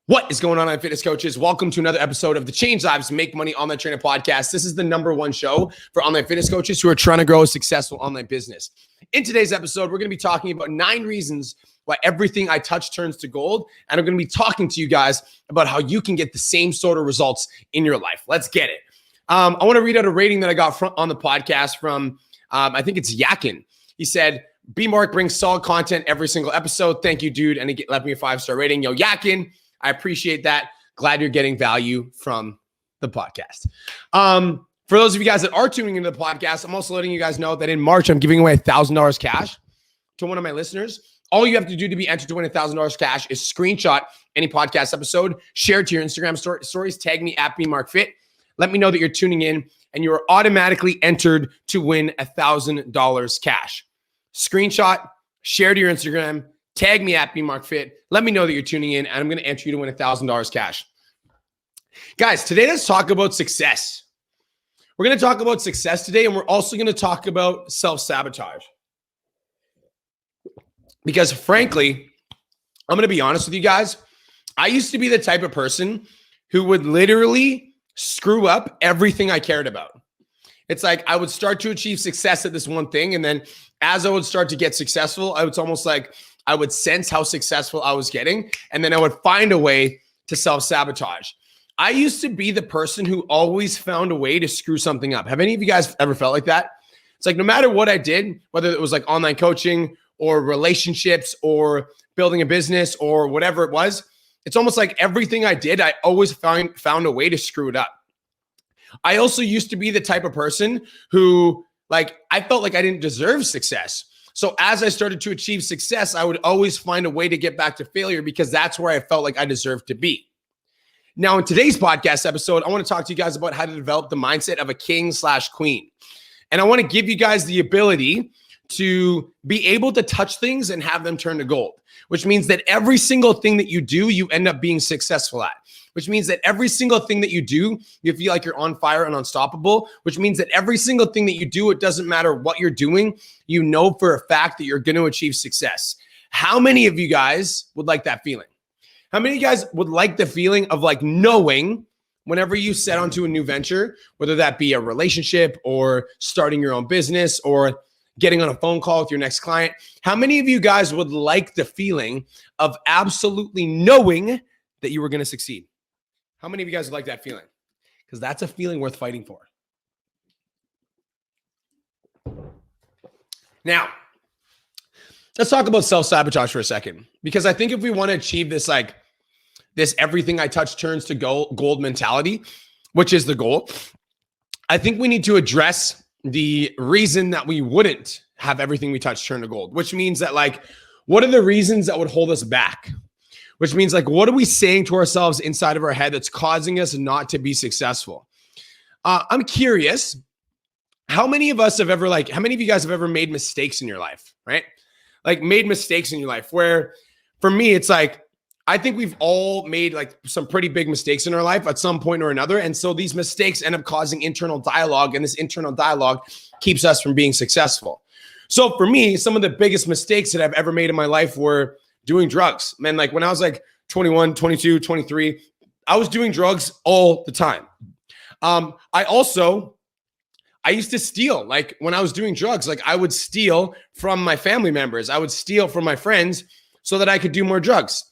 What is going on, fitness coaches? Welcome to another episode of the Change Lives Make Money Online Trainer Podcast. This is the #1 show for online fitness coaches who are trying to grow a successful online business. In today's episode, we're going to be talking about 9 reasons why everything I touch turns to gold. And I'm going to be talking to you guys about how you can get the same sort of results in your life. Let's get it. I want to read out a rating that I got on the podcast from, I think it's Yakin. He said, B-Mark brings solid content every single episode. Thank you, dude. And he left me a 5-star rating. Yo, Yakin. I appreciate that. Glad you're getting value from the podcast. For those of you guys that are tuning into the podcast, I'm also letting you guys know that in March, I'm giving away $1,000 cash to one of my listeners. All you have to do to be entered to win $1,000 cash is screenshot any podcast episode, share it to your Instagram stories, tag me at BMarkFit. Let me know that you're tuning in, and you are automatically entered to win $1,000 cash. Screenshot, share to your Instagram, tag me at BMarkFit. Let me know that you're tuning in, and I'm going to enter you to win $1,000 cash. Guys, today let's talk about success. We're going to talk about success today, and we're also going to talk about self-sabotage. Because frankly, I'm going to be honest with you guys. I used to be the type of person who would literally screw up everything I cared about. It's like I would start to achieve success at this one thing, and then as I would start to get successful, it's almost like I would sense how successful I was getting, and then I would find a way to self-sabotage. I used to be the person who always found a way to screw something up. Have any of you guys ever felt like that? It's like no matter what I did, whether it was like online coaching or relationships or building a business or whatever it was, it's almost like everything I did, I always found a way to screw it up. I also used to be the type of person who, I felt like I didn't deserve success. So as I started to achieve success, I would always find a way to get back to failure because that's where I felt like I deserved to be. Now, in today's podcast episode, I want to talk to you guys about how to develop the mindset of a king/queen. And I want to give you guys the ability to be able to touch things and have them turn to gold, which means that every single thing that you do, you end up being successful at. Which means that every single thing that you do, you feel like you're on fire and unstoppable, which means that every single thing that you do, it doesn't matter what you're doing, you know for a fact that you're going to achieve success. How many of you guys would like that feeling? How many of you guys would like the feeling of knowing whenever you set onto a new venture, whether that be a relationship or starting your own business or getting on a phone call with your next client? How many of you guys would like the feeling of absolutely knowing that you were going to succeed? How many of you guys would like that feeling? Because that's a feeling worth fighting for. Now, let's talk about self-sabotage for a second. Because I think if we want to achieve this, this everything I touch turns to gold mentality, which is the goal, I think we need to address the reason that we wouldn't have everything we touch turn to gold, which means that what are the reasons that would hold us back? Which means what are we saying to ourselves inside of our head that's causing us not to be successful? I'm curious, how many of us have ever how many of you guys have ever made mistakes in your life, right? Made mistakes in your life where for me, it's I think we've all made some pretty big mistakes in our life at some point or another. And so these mistakes end up causing internal dialogue, and this internal dialogue keeps us from being successful. So for me, some of the biggest mistakes that I've ever made in my life were doing drugs. Man, when I was 21, 22, 23, I was doing drugs all the time. I used to steal. When I was doing drugs, I would steal from my family members. I would steal from my friends so that I could do more drugs.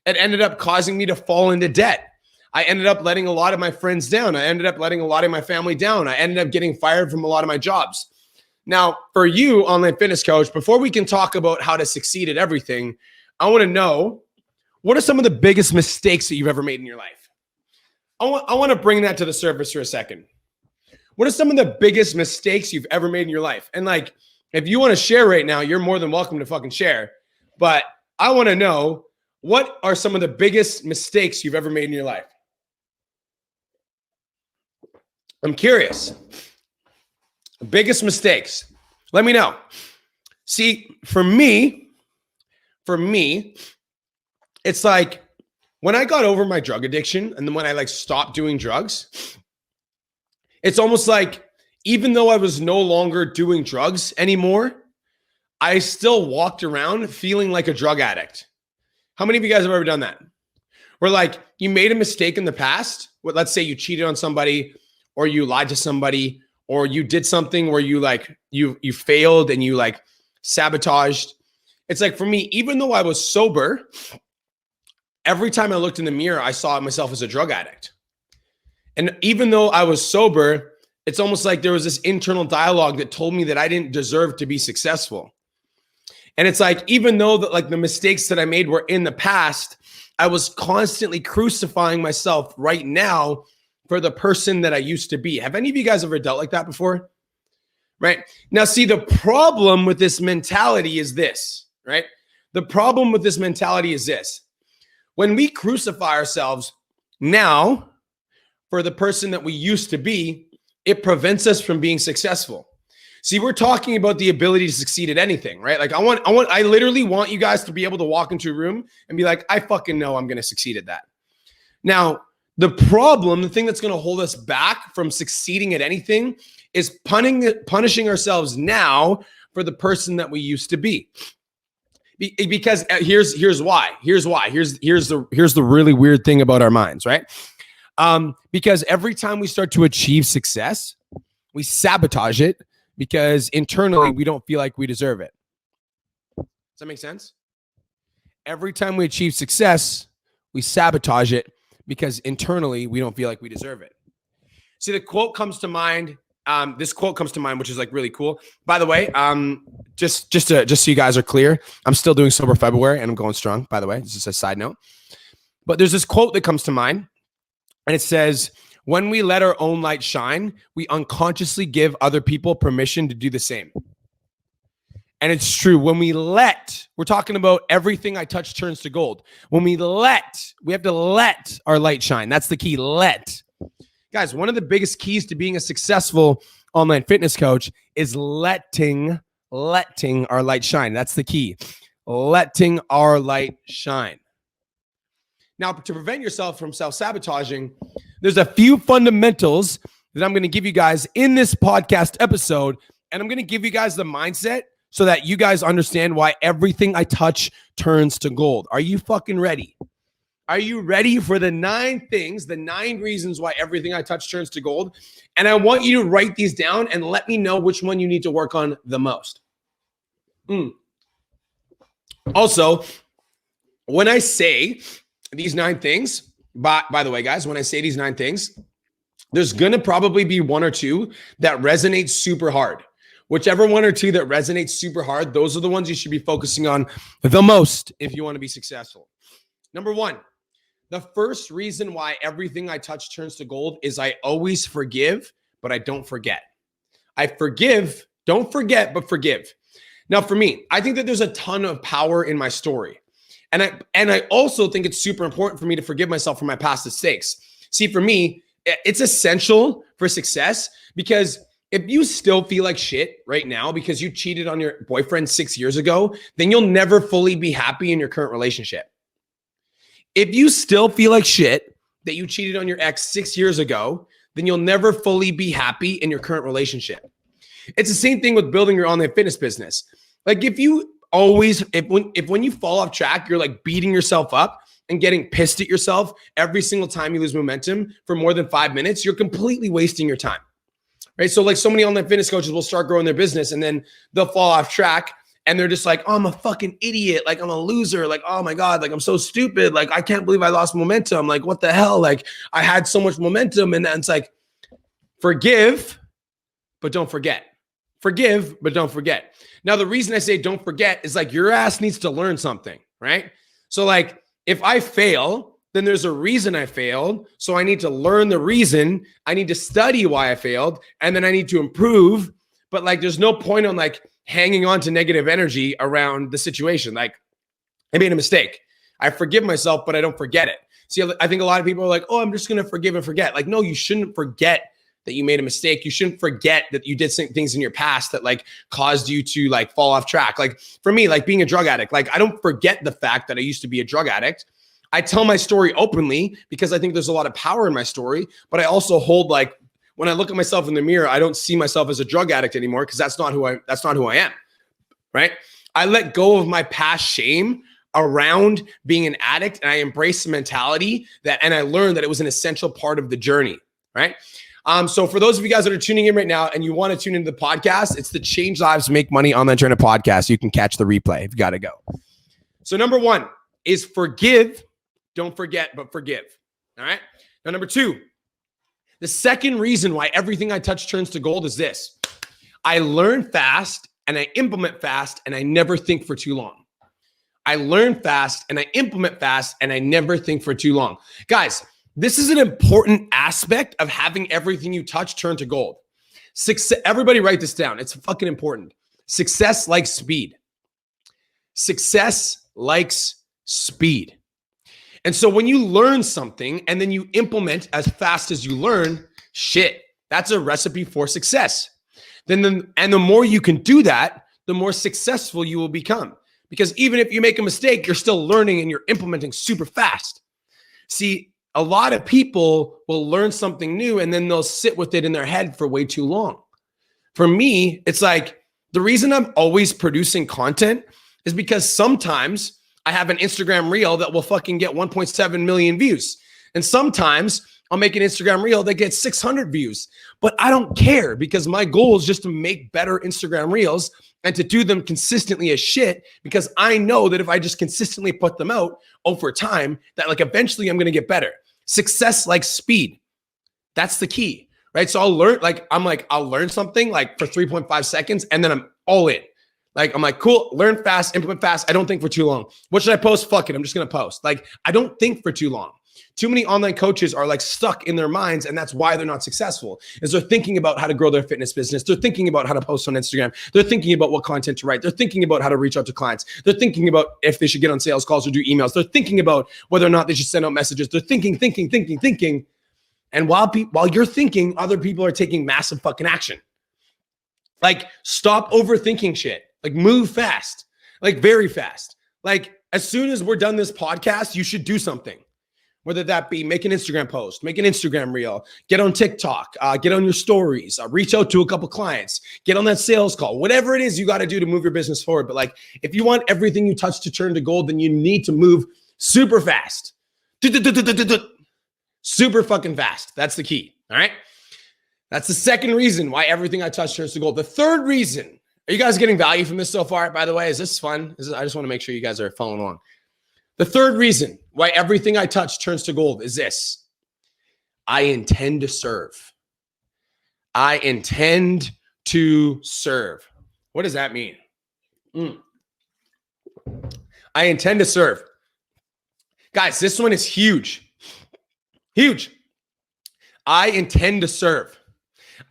It ended up causing me to fall into debt. I ended up letting a lot of my friends down. I ended up letting a lot of my family down. I ended up getting fired from a lot of my jobs. Now, for you, online fitness coach, before we can talk about how to succeed at everything, I want to know, what are some of the biggest mistakes that you've ever made in your life? I want to bring that to the surface for a second. What are some of the biggest mistakes you've ever made in your life? And if you want to share right now, you're more than welcome to fucking share. But I want to know, what are some of the biggest mistakes you've ever made in your life? I'm curious. Biggest mistakes. Let me know. See, for me, it's when I got over my drug addiction and then when I stopped doing drugs, it's almost even though I was no longer doing drugs anymore, I still walked around feeling like a drug addict. How many of you guys have ever done that? where like you made a mistake in the past. Let's say you cheated on somebody, or you lied to somebody, or you did something where you like you failed and you like sabotaged. It's like for me, even though I was sober, every time I looked in the mirror, I saw myself as a drug addict. And even though I was sober, it's almost like there was this internal dialogue that told me that I didn't deserve to be successful. And it's like, even though that like the mistakes that I made were in the past, I was constantly crucifying myself right now for the person that I used to be. Have any of you guys ever dealt like that before? Right? Now, see, the problem with this mentality is this, right? The problem with this mentality is this. When we crucify ourselves now for the person that we used to be, it prevents us from being successful. See, we're talking about the ability to succeed at anything, right? Like I literally want you guys to be able to walk into a room and be like, I fucking know I'm going to succeed at that. Now, the problem, the thing that's going to hold us back from succeeding at anything is punishing ourselves now for the person that we used to be. Because here's why. Here's the really weird thing about our minds, right? Because every time we start to achieve success, we sabotage it because internally we don't feel like we deserve it. Does that make sense? Every time we achieve success, we sabotage it because internally we don't feel like we deserve it. See, the quote comes to mind. This quote comes to mind, which is like really cool. By the way, just so you guys are clear, I'm still doing Sober February and I'm going strong, by the way. This is a side note. But there's this quote that comes to mind, and it says, when we let our own light shine, we unconsciously give other people permission to do the same. And it's true. When we're talking about everything I touch turns to gold. When we have to let our light shine. That's the key. Let. Guys, one of the biggest keys to being a successful online fitness coach is letting our light shine. That's the key. Letting our light shine. Now, to prevent yourself from self-sabotaging, there's a few fundamentals that I'm going to give you guys in this podcast episode, and I'm going to give you guys the mindset so that you guys understand why everything I touch turns to gold. Are you fucking ready? Are you ready for the 9 things, the 9 reasons why everything I touch turns to gold? And I want you to write these down and let me know which one you need to work on the most. Also, when I say these 9 things, by the way, guys, when I say these 9 things, there's going to probably be 1 or 2 that resonate super hard. Whichever 1 or 2 that resonates super hard, those are the ones you should be focusing on the most if you want to be successful. Number 1, the first reason why everything I touch turns to gold is I always forgive, but I don't forget. I forgive, don't forget, but forgive. Now, for me, I think that there's a ton of power in my story. And I also think it's super important for me to forgive myself for my past mistakes. See, for me, it's essential for success, because if you still feel like shit right now because you cheated on your boyfriend 6 years ago, then you'll never fully be happy in your current relationship. If you still feel like shit that you cheated on your ex 6 years ago, then you'll never fully be happy in your current relationship. It's the same thing with building your online fitness business. Like if when you fall off track, you're like beating yourself up and getting pissed at yourself every single time you lose momentum for more than 5 minutes, you're completely wasting your time, right? So like so many online fitness coaches will start growing their business and then they'll fall off track and they're just like, oh, I'm a fucking idiot. Like I'm a loser. Like, oh my God, like I'm so stupid. Like I can't believe I lost momentum. Like what the hell? Like I had so much momentum. And then it's like, forgive, but don't forget. Forgive, but don't forget. Now, the reason I say don't forget is like your ass needs to learn something, right? So like if I fail, then there's a reason I failed. So I need to learn the reason. I need to study why I failed. And then I need to improve. But like there's no point on like hanging on to negative energy around the situation. Like I made a mistake. I forgive myself, but I don't forget it. See, I think a lot of people are like, oh, I'm just going to forgive and forget. Like, no, you shouldn't forget that you made a mistake. You shouldn't forget that you did things in your past that like caused you to like fall off track. Like for me, like being a drug addict, like I don't forget the fact that I used to be a drug addict. I tell my story openly because I think there's a lot of power in my story, but I also hold like, when I look at myself in the mirror, I don't see myself as a drug addict anymore because that's not who I am, right? I let go of my past shame around being an addict, and I embraced the mentality and I learned that it was an essential part of the journey, right? So for those of you guys that are tuning in right now and you want to tune into the podcast, it's the Change Lives, Make Money Online Trainer podcast. You can catch the replay if you got to go. So number 1 is forgive. Don't forget, but forgive. All right. Now, number 2, the second reason why everything I touch turns to gold is this. I learn fast and I implement fast and I never think for too long. I learn fast and I implement fast and I never think for too long. Guys, this is an important aspect of having everything you touch turn to gold. Success, everybody write this down. It's fucking important. Success likes speed. Success likes speed. And so when you learn something and then you implement as fast as you learn, shit, that's a recipe for success. And the more you can do that, the more successful you will become. Because even if you make a mistake, you're still learning and you're implementing super fast. See, a lot of people will learn something new and then they'll sit with it in their head for way too long. For me, it's like the reason I'm always producing content is because sometimes I have an Instagram reel that will fucking get 1.7 million views. And sometimes I'll make an Instagram reel that gets 600 views. But I don't care because my goal is just to make better Instagram reels and to do them consistently as shit, because I know that if I just consistently put them out over time, that like eventually I'm going to get better. Success like speed. That's the key, right? So I'll learn something like for 3.5 seconds and then I'm all in. Like, I'm like, cool, learn fast, implement fast. I don't think for too long. What should I post? Fuck it. I'm just going to post. Like, I don't think for too long. Too many online coaches are like stuck in their minds, and that's why they're not successful, is they're thinking about how to grow their fitness business. They're thinking about how to post on Instagram. They're thinking about what content to write. They're thinking about how to reach out to clients. They're thinking about if they should get on sales calls or do emails. They're thinking about whether or not they should send out messages. They're thinking. And while you're thinking, other people are taking massive fucking action. Like, stop overthinking shit. Like, move fast, like very fast. Like, as soon as we're done this podcast, you should do something. Whether that be make an Instagram post, make an Instagram reel, get on TikTok, get on your stories, reach out to a couple clients, get on that sales call, whatever it is you got to do to move your business forward. But like, if you want everything you touch to turn to gold, then you need to move super fast. Super fucking fast. That's the key. All right. That's the second reason why everything I touch turns to gold. The third reason, are you guys getting value from this so far? By the way, is this fun? I just want to make sure you guys are following along. The third reason why everything I touch turns to gold is this. I intend to serve. I intend to serve. What does that mean? I intend to serve. Guys, this one is huge. Huge. I intend to serve.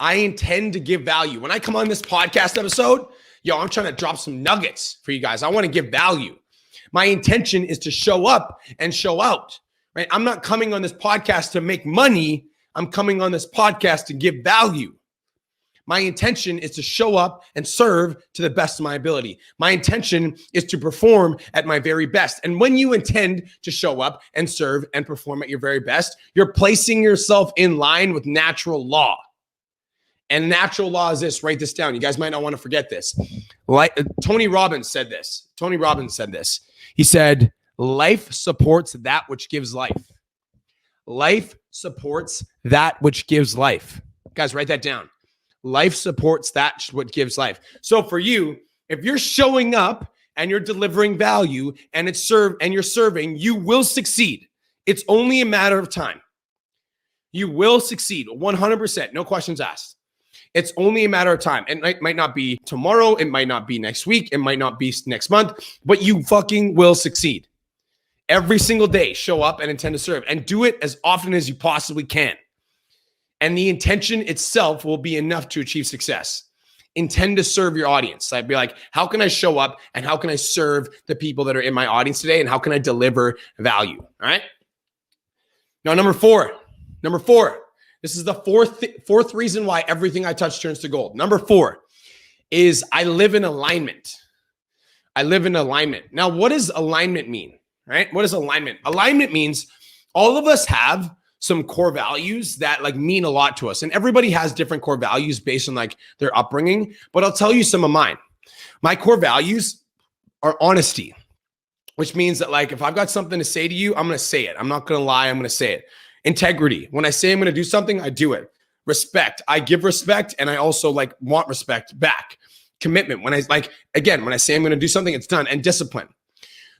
I intend to give value. When I come on this podcast episode, I'm trying to drop some nuggets for you guys. I want to give value. My intention is to show up and show out, right? I'm not coming on this podcast to make money. I'm coming on this podcast to give value. My intention is to show up and serve to the best of my ability. My intention is to perform at my very best. And when you intend to show up and serve and perform at your very best, you're placing yourself in line with natural law. And natural law is this. Write this down. You guys might not want to forget this. Like Tony Robbins said this. He said, life supports that which gives life. Life supports that which gives life. Guys, write that down. Life supports that what gives life. So for you, if you're showing up and you're delivering value and you're serving, you will succeed. It's only a matter of time. You will succeed 100%. No questions asked. It's only a matter of time. And it might not be tomorrow. It might not be next week. It might not be next month, but you fucking will succeed. Every single day, show up and intend to serve, and do it as often as you possibly can. And the intention itself will be enough to achieve success. Intend to serve your audience. I'd be like, how can I show up and how can I serve the people that are in my audience today? And how can I deliver value? All right. Now, number four, this is the fourth reason why everything I touch turns to gold. Number 4 is I live in alignment. I live in alignment. Now, what does alignment mean? Right? What is alignment? Alignment means all of us have some core values that like mean a lot to us. And everybody has different core values based on like their upbringing. But I'll tell you some of mine. My core values are honesty. which means that like, if I've got something to say to you, I'm going to say it. I'm not going to lie. I'm going to say it. Integrity. When I say I'm going to do something, I do it. Respect. I give respect, and I also like want respect back. Commitment. When I again, when I say I'm going to do something, it's done. And discipline.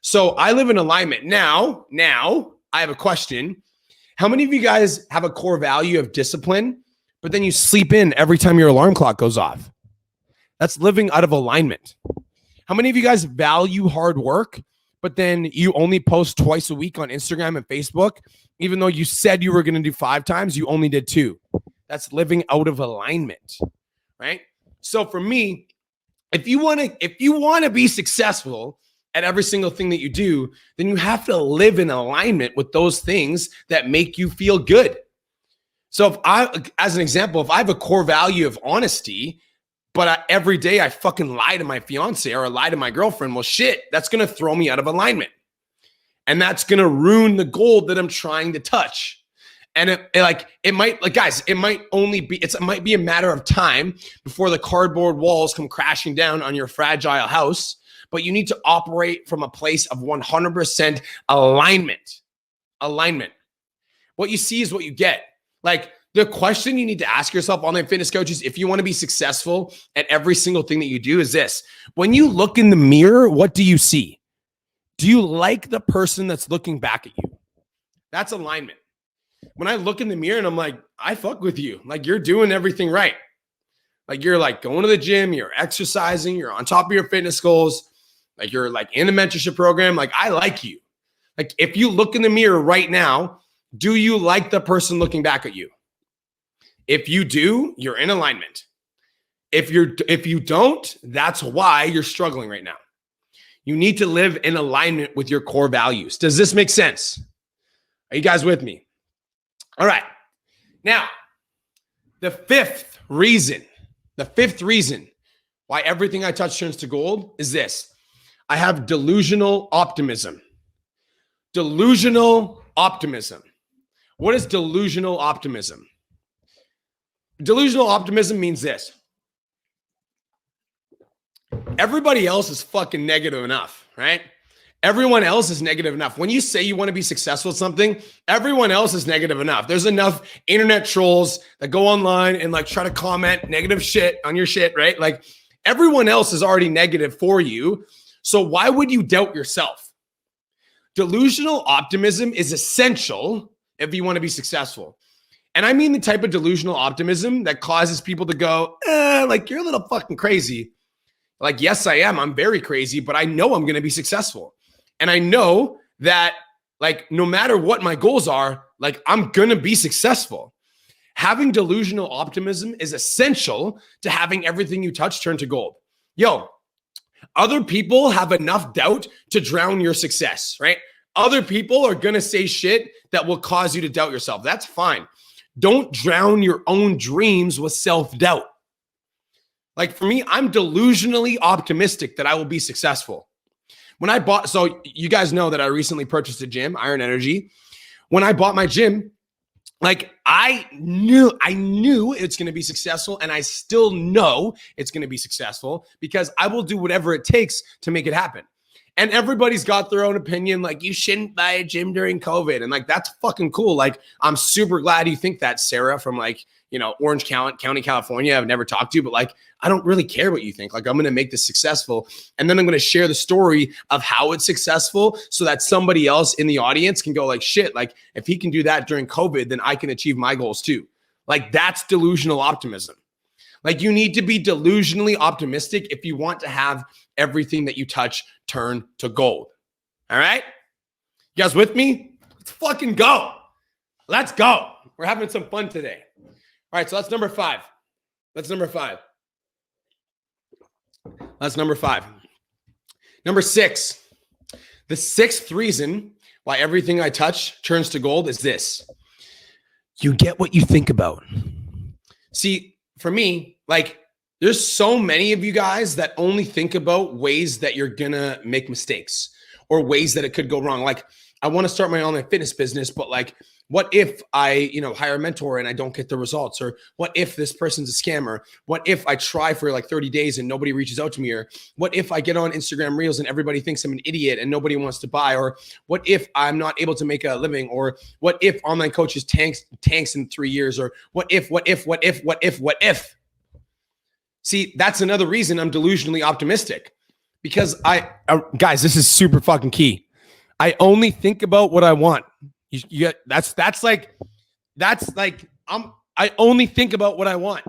So I live in alignment. Now I have a question. How many of you guys have a core value of discipline, but then you sleep in every time your alarm clock goes off? That's living out of alignment. How many of you guys value hard work, but then you only post twice a week on Instagram and Facebook, even though you said you were going to do 5 times, you only did 2? That's living out of alignment, right? So for me, if you want to be successful at every single thing that you do, then you have to live in alignment with those things that make you feel good. So as an example, if I have a core value of honesty, but every day I fucking lie to my fiance or lie to my girlfriend, well, shit, that's going to throw me out of alignment. And that's going to ruin the goal that I'm trying to touch. And it might be a matter of time before the cardboard walls come crashing down on your fragile house, but you need to operate from a place of 100% alignment. Alignment. What you see is what you get. Like, the question you need to ask yourself, online fitness coaches, if you want to be successful at every single thing that you do, is this: when you look in the mirror, what do you see? Do you like the person that's looking back at you? That's alignment. When I look in the mirror and I'm like, I fuck with you. Like, you're doing everything right. Like, you're like going to the gym, you're exercising, you're on top of your fitness goals. Like, you're like in a mentorship program. Like, I like you. Like, if you look in the mirror right now, do you like the person looking back at you? If you do, you're in alignment. If you don't, that's why you're struggling right now. You need to live in alignment with your core values. Does this make sense? Are you guys with me? All right. Now, the fifth reason why everything I touch turns to gold is this: I have delusional optimism. Delusional optimism. What is delusional optimism? Delusional optimism means this: everybody else is fucking negative enough, right? Everyone else is negative enough. When you say you want to be successful at something, everyone else is negative enough. There's enough internet trolls that go online and like try to comment negative shit on your shit, right? Like, everyone else is already negative for you. So why would you doubt yourself? Delusional optimism is essential if you want to be successful. And I mean the type of delusional optimism that causes people to go, like, you're a little fucking crazy. Like, yes, I am. I'm very crazy, but I know I'm going to be successful. And I know that, like, no matter what my goals are, like, I'm going to be successful. Having delusional optimism is essential to having everything you touch turn to gold. Yo, other people have enough doubt to drown your success, right? Other people are going to say shit that will cause you to doubt yourself. That's fine. Don't drown your own dreams with self-doubt. Like, for me, I'm delusionally optimistic that I will be successful. So you guys know that I recently purchased a gym, Iron Energy. When I bought my gym, like, I knew it's going to be successful, and I still know it's going to be successful because I will do whatever it takes to make it happen. And everybody's got their own opinion. Like, you shouldn't buy a gym during COVID. And like, that's fucking cool. Like, I'm super glad you think that, Sarah, from like, Orange County, California. I've never talked to you, but like, I don't really care what you think. Like, I'm going to make this successful. And then I'm going to share the story of how it's successful so that somebody else in the audience can go like, shit, like, if he can do that during COVID, then I can achieve my goals too. Like, that's delusional optimism. Like, you need to be delusionally optimistic if you want to have everything that you touch turn to gold. All right? You guys with me? Let's fucking go. Let's go. We're having some fun today. All right, so that's number 5. That's number 5. Number 6. The 6th reason why everything I touch turns to gold is this: you get what you think about. See, for me, like, there's so many of you guys that only think about ways that you're gonna make mistakes or ways that it could go wrong. Like, I want to start my online fitness business, but like, what if I, hire a mentor and I don't get the results? Or what if this person's a scammer? What if I try for like 30 days and nobody reaches out to me? Or what if I get on Instagram Reels and everybody thinks I'm an idiot and nobody wants to buy? Or what if I'm not able to make a living? Or what if online coaches tanks in 3 years? Or what if? See, that's another reason I'm delusionally optimistic, because guys, this is super fucking key. I only think about what I want. I only think about what I want.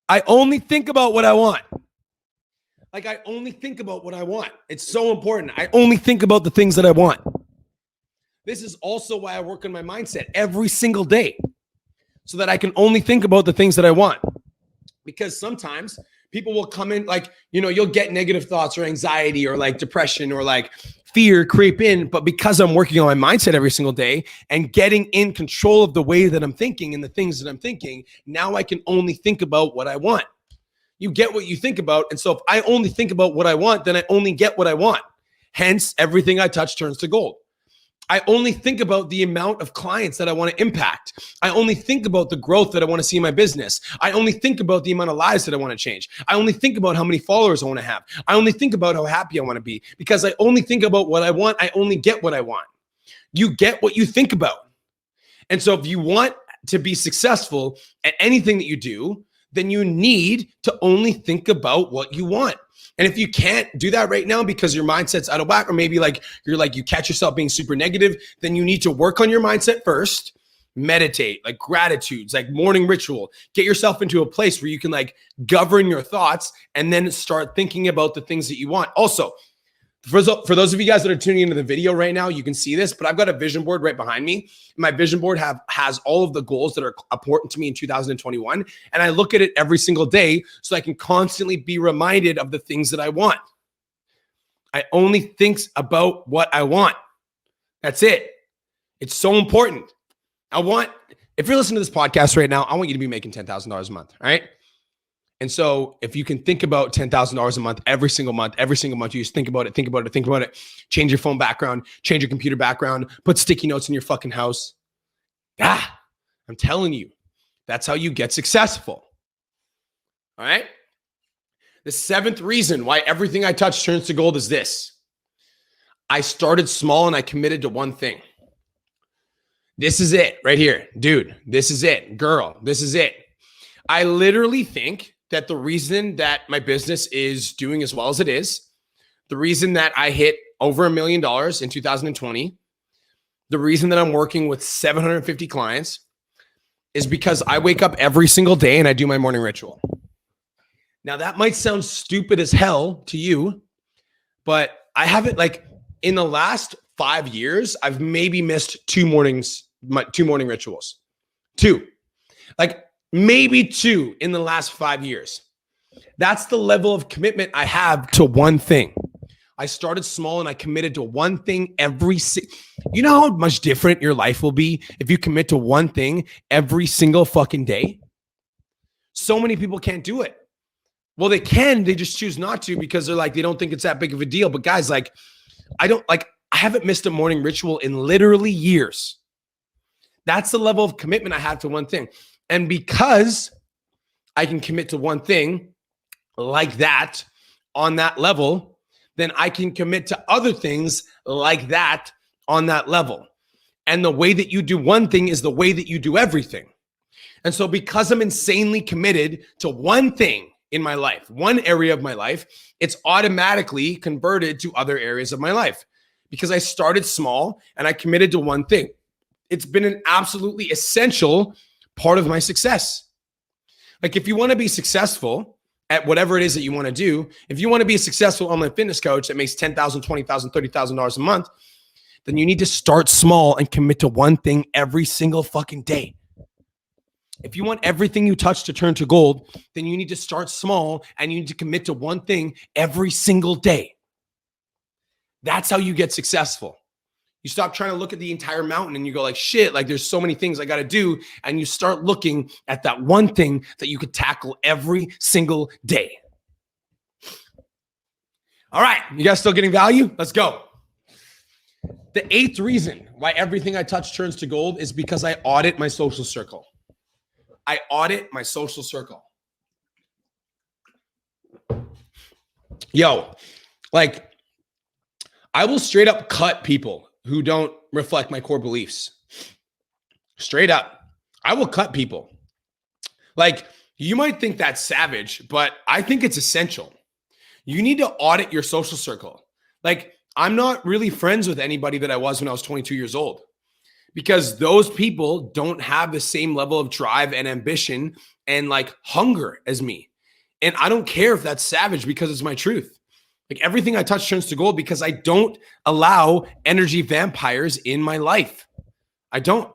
I only think about what I want. Like, I only think about what I want. It's so important. I only think about the things that I want. This is also why I work on my mindset every single day, so that I can only think about the things that I want. Because sometimes people will come in, like, you'll get negative thoughts or anxiety or like depression or like fear creep in. But because I'm working on my mindset every single day and getting in control of the way that I'm thinking and the things that I'm thinking, now I can only think about what I want. You get what you think about. And so if I only think about what I want, then I only get what I want. Hence, everything I touch turns to gold. I only think about the amount of clients that I want to impact. I only think about the growth that I want to see in my business. I only think about the amount of lives that I want to change. I only think about how many followers I want to have. I only think about how happy I want to be. Because I only think about what I want, I only get what I want. You get what you think about. And so if you want to be successful at anything that you do, then you need to only think about what you want. And if you can't do that right now because your mindset's out of whack, or maybe you catch yourself being super negative, then you need to work on your mindset first. Meditate, like gratitudes, like morning ritual. Get yourself into a place where you can like govern your thoughts and then start thinking about the things that you want. Also, for those of you guys that are tuning into the video right now, you can see this, but I've got a vision board right behind me. My vision board has all of the goals that are important to me in 2021. And I look at it every single day so I can constantly be reminded of the things that I want. I only think about what I want. That's it. It's so important. If you're listening to this podcast right now, I want you to be making $10,000 a month, all right? And so if you can think about $10,000 a month, every single month, you just think about it, change your phone background, change your computer background, put sticky notes in your fucking house. I'm telling you, that's how you get successful. All right. The seventh reason why everything I touch turns to gold is this. I started small and I committed to one thing. This is it right here. Dude, this is it. Girl, this is it. I literally think that the reason that my business is doing as well as it is, the reason that I hit over $1 million in 2020, the reason that I'm working with 750 clients is because I wake up every single day and I do my morning ritual. Now that might sound stupid as hell to you, but I haven't, like, in the last 5 years, I've maybe missed two morning rituals. Two. Like, maybe two in the last 5 years. That's the level of commitment I have to one thing. I started small and I committed to one thing you know how much different your life will be if you commit to one thing every single fucking day? So many people can't do it. Well, they can, they just choose not to because they're like, they don't think it's that big of a deal. But guys, like, I haven't missed a morning ritual in literally years. That's the level of commitment I have to one thing. And because I can commit to one thing like that on that level, then I can commit to other things like that on that level. And the way that you do one thing is the way that you do everything. And so because I'm insanely committed to one thing in my life, one area of my life, it's automatically converted to other areas of my life because I started small and I committed to one thing. It's been an absolutely essential part of my success. Like, if you want to be successful at whatever it is that you want to do, if you want to be a successful online fitness coach that makes $10,000, $20,000, $30,000 a month, then you need to start small and commit to one thing every single fucking day. If you want everything you touch to turn to gold, then you need to start small and you need to commit to one thing every single day. That's how you get successful. You stop trying to look at the entire mountain and you go like, shit, like there's so many things I got to do. And you start looking at that one thing that you could tackle every single day. All right. You guys still getting value? Let's go. The eighth reason why everything I touch turns to gold is because I audit my social circle. I audit my social circle. Yo, like, I will straight up cut people who don't reflect my core beliefs. Straight up. I will cut people. Like, you might think that's savage, but I think it's essential. You need to audit your social circle. Like, I'm not really friends with anybody that I was when I was 22 years old because those people don't have the same level of drive and ambition and like hunger as me. And I don't care if that's savage because it's my truth. Like, everything I touch turns to gold because I don't allow energy vampires in my life. I don't.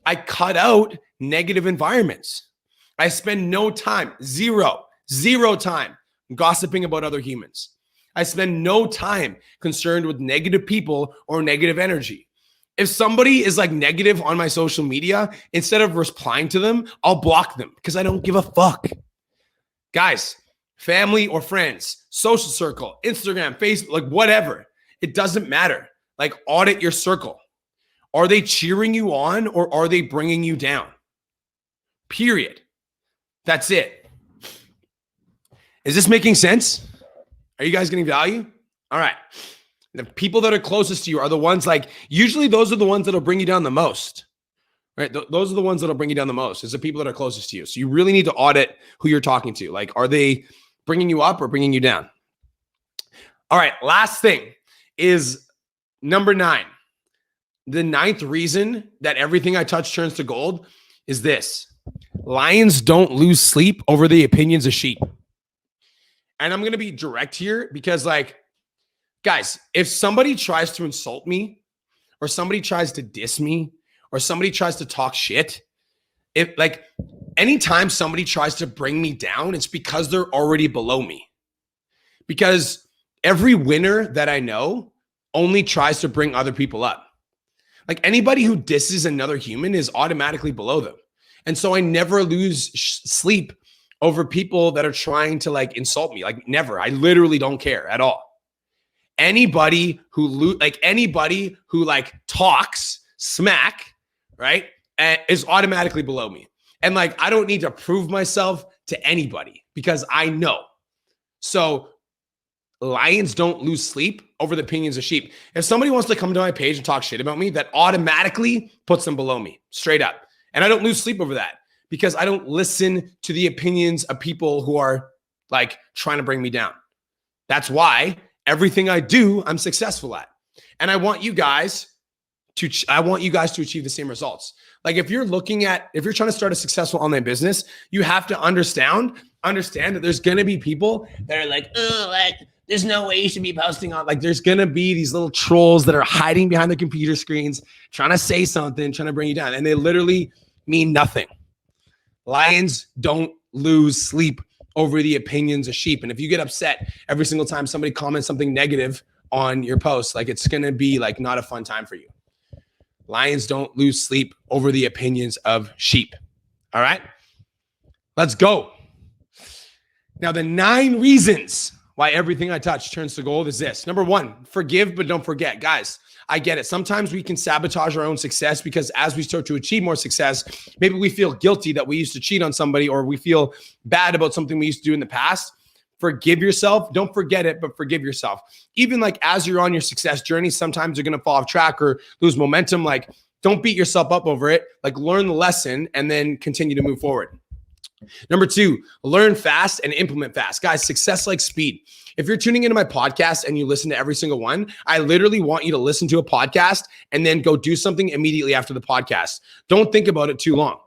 I cut out negative environments. I spend no time, zero time gossiping about other humans. I spend no time concerned with negative people or negative energy. If somebody is like negative on my social media, instead of replying to them, I'll block them because I don't give a fuck. Guys, family or friends, social circle, Instagram, Facebook, like whatever. It doesn't matter. Like, audit your circle. Are they cheering you on or are they bringing you down? Period. That's it. Is this making sense? Are you guys getting value? All right. The people that are closest to you are the ones like, usually those are the ones that'll bring you down the most, right? Those are the ones that'll bring you down the most. Is the people that are closest to you. So you really need to audit who you're talking to. Like, are they bringing you up or bringing you down? All right. Last thing is number 9. The 9th reason that everything I touch turns to gold is this. Lions don't lose sleep over the opinions of sheep. And I'm going to be direct here because, like, guys, if somebody tries to insult me or somebody tries to diss me or somebody tries to talk shit, if like anytime somebody tries to bring me down, it's because they're already below me. Because every winner that I know only tries to bring other people up. Like, anybody who disses another human is automatically below them. And so I never lose sleep over people that are trying to like insult me. Like, never. I literally don't care at all. Anybody who talks smack, right, is automatically below me. And like, I don't need to prove myself to anybody because I know. So lions don't lose sleep over the opinions of sheep. If somebody wants to come to my page and talk shit about me, that automatically puts them below me, straight up. And I don't lose sleep over that because I don't listen to the opinions of people who are like trying to bring me down. That's why everything I do, I'm successful at. And I want you guys to achieve the same results. Like, if you're trying to start a successful online business, you have to understand that there's going to be people that are like, oh, like, there's no way you should be posting on. Like, there's going to be these little trolls that are hiding behind the computer screens, trying to say something, trying to bring you down. And they literally mean nothing. Lions don't lose sleep over the opinions of sheep. And if you get upset every single time somebody comments something negative on your post, like, it's going to be like not a fun time for you. Lions don't lose sleep over the opinions of sheep. All right, let's go. Now, the 9 reasons why everything I touch turns to gold is this. Number 1, forgive, but don't forget. Guys, I get it. Sometimes we can sabotage our own success because as we start to achieve more success, maybe we feel guilty that we used to cheat on somebody or we feel bad about something we used to do in the past. Forgive yourself. Don't forget it, but forgive yourself. Even like as you're on your success journey, sometimes you're going to fall off track or lose momentum. Like, don't beat yourself up over it. Like, learn the lesson and then continue to move forward. Number 2, learn fast and implement fast. Guys, success like speed. If you're tuning into my podcast and you listen to every single one, I literally want you to listen to a podcast and then go do something immediately after the podcast. Don't think about it too long.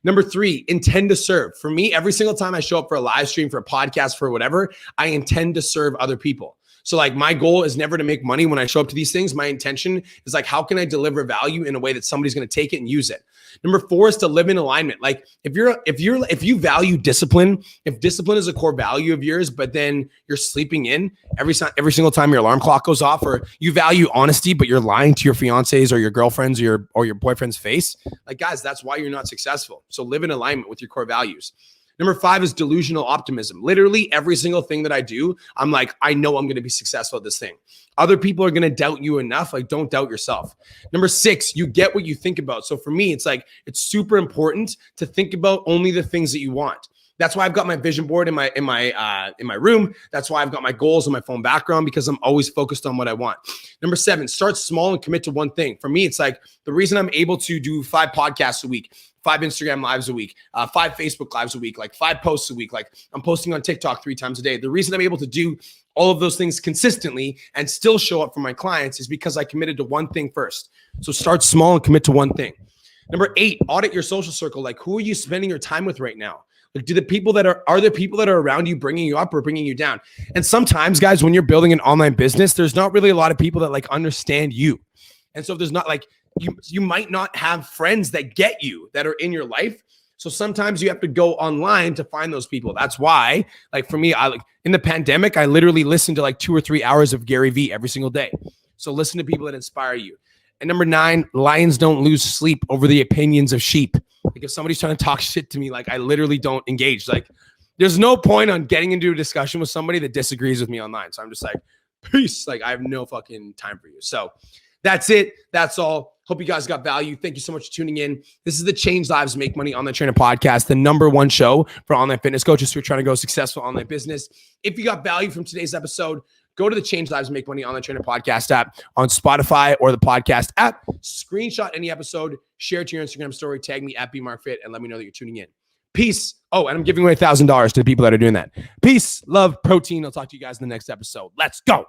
Number 3, intend to serve. For me, every single time I show up for a live stream, for a podcast, for whatever, I intend to serve other people. So like, my goal is never to make money when I show up to these things. My intention is like, how can I deliver value in a way that somebody's going to take it and use it? Number 4 is to live in alignment. Like, if you value discipline, if discipline is a core value of yours, but then you're sleeping in every single time your alarm clock goes off, or you value honesty, but you're lying to your fiancés or your girlfriends or your boyfriend's face, like, guys, that's why you're not successful. So live in alignment with your core values. Number 5 is delusional optimism. Literally every single thing that I do, I'm like, I know I'm going to be successful at this thing. Other people are going to doubt you enough. Like, don't doubt yourself. Number 6, you get what you think about. So for me, it's like, it's super important to think about only the things that you want. That's why I've got my vision board in my room. That's why I've got my goals on my phone background, because I'm always focused on what I want. Number 7, start small and commit to one thing. For me, it's like the reason I'm able to do 5 podcasts a week, 5 Instagram lives a week, 5 Facebook lives a week, like 5 posts a week. Like I'm posting on TikTok 3 times a day. The reason I'm able to do all of those things consistently and still show up for my clients is because I committed to one thing first. So start small and commit to one thing. Number 8, audit your social circle. Like, who are you spending your time with right now? Like, do the people that are there people that are around you bringing you up or bringing you down? And sometimes, guys, when you're building an online business, there's not really a lot of people that like understand you. And so if there's not like, you might not have friends that get you, that are in your life. So sometimes you have to go online to find those people. That's why, like for me, I like in the pandemic, I literally listened to like 2 or 3 hours of Gary Vee every single day. So listen to people that inspire you. And number 9, lions don't lose sleep over the opinions of sheep. Like if somebody's trying to talk shit to me, like I literally don't engage. Like there's no point on getting into a discussion with somebody that disagrees with me online. So I'm just like, peace. Like I have no fucking time for you. So that's it. That's all. Hope you guys got value. Thank you so much for tuning in. This is the Change Lives, Make Money Online Trainer podcast, the #1 show for online fitness coaches who are trying to go successful online business. If you got value from today's episode, go to the Change Lives, Make Money Online Trainer podcast app on Spotify or the podcast app. Screenshot any episode, share it to your Instagram story, tag me at BMarkFit, and let me know that you're tuning in. Peace. Oh, and I'm giving away $1,000 to the people that are doing that. Peace, love, protein. I'll talk to you guys in the next episode. Let's go.